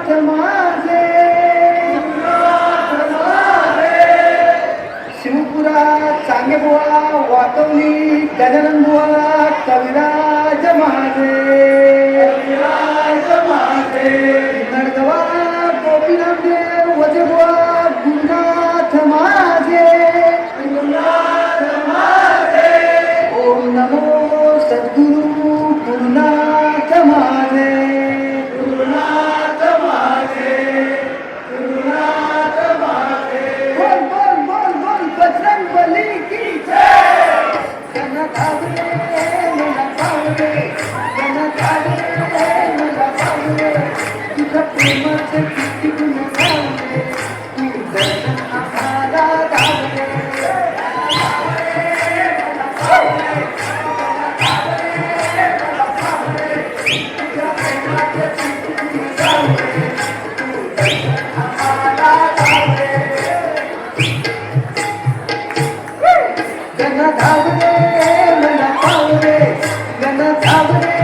माझे शिवपुरा चांगे बुवा वाकवली गजानन बुवा कविराज माझे नडगवा गोपीनाथ देव वजे बुवा गुरुनाथ माझे ओम नमो सद्गुरु गुरुनाथ माझे बोल बोल बोल बोल बजरंग बली की जय जना धावले मला पावले जना धावले मला पावले तुझ्या प्रेमाचे किती गुण गावले तू दर्शन आम्हाला धावले जना धावले मला पावले जना धावले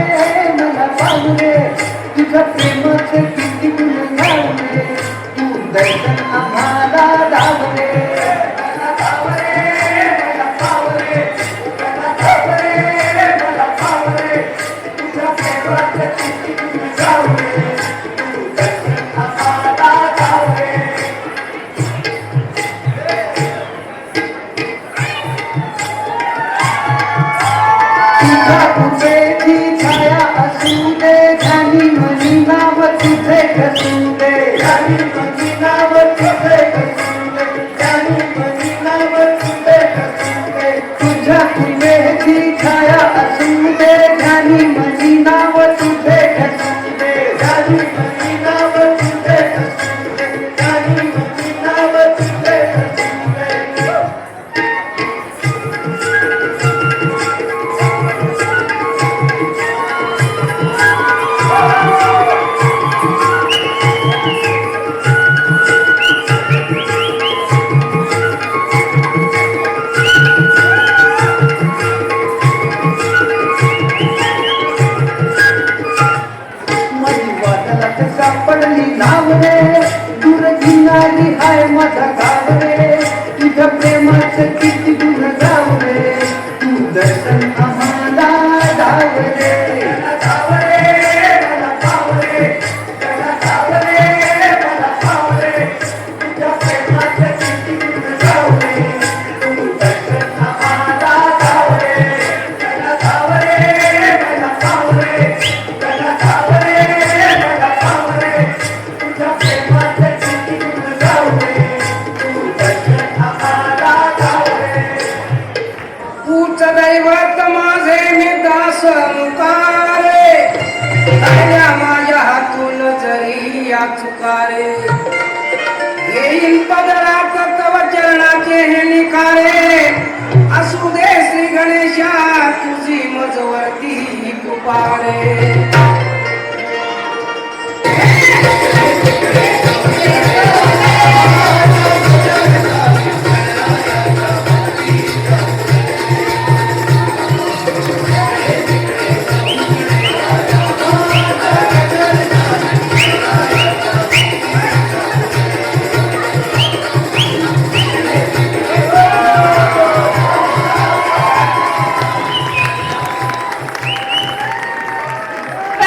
मला पावले तुझ्या प्रेमाचे किती गुण गावले तू दर्शन आम्हाला धावले जना धावले मला पावले जना धावले मला पावले तुझ्या प्रेमाचे किती गुण गावले तू दर्शन आम्हाला धावले तुझ्या कुठेची छाया असू दे ध्यानी मनी नाव तुझे कसू दे ध्यानी मनी नाव तुझे कसू दे ध्यानी मनी नाव तुझे कसू दे तुझ्या कुठेची छाया असू दे ध्यानी मनी नाव तुझे कसू दे ध्यानी मनी नाव तुझे कसू दे ध्यानी मनी नाव तुझे कसू दे सापडली नाव रे दूर घेणारी हाय माझा गाव रे तुझ्या प्रेमाचं किती गुण गाव रे तू दर्शन आम्हाला धाव रे धाव रे मला पाव रे धाव रे मला पाव रे तुझ्या प्रेमाचं किती गुण गाव रे तू दर्शन आम्हाला धाव रे धाव रे मला पाव रे धाव रे मला पाव रे तुझ्या प्रेमाचे किती गुण गावले तू दर्शन आम्हाला धावले तूच दैवत माझे मी दास मुकारे राहिल्या माझ्या हातून जरी या चुकारे येईल पदरात तव चरणाचे हे निखारे असू दे श्री गणेशा तुझी मजवरती कृपा रे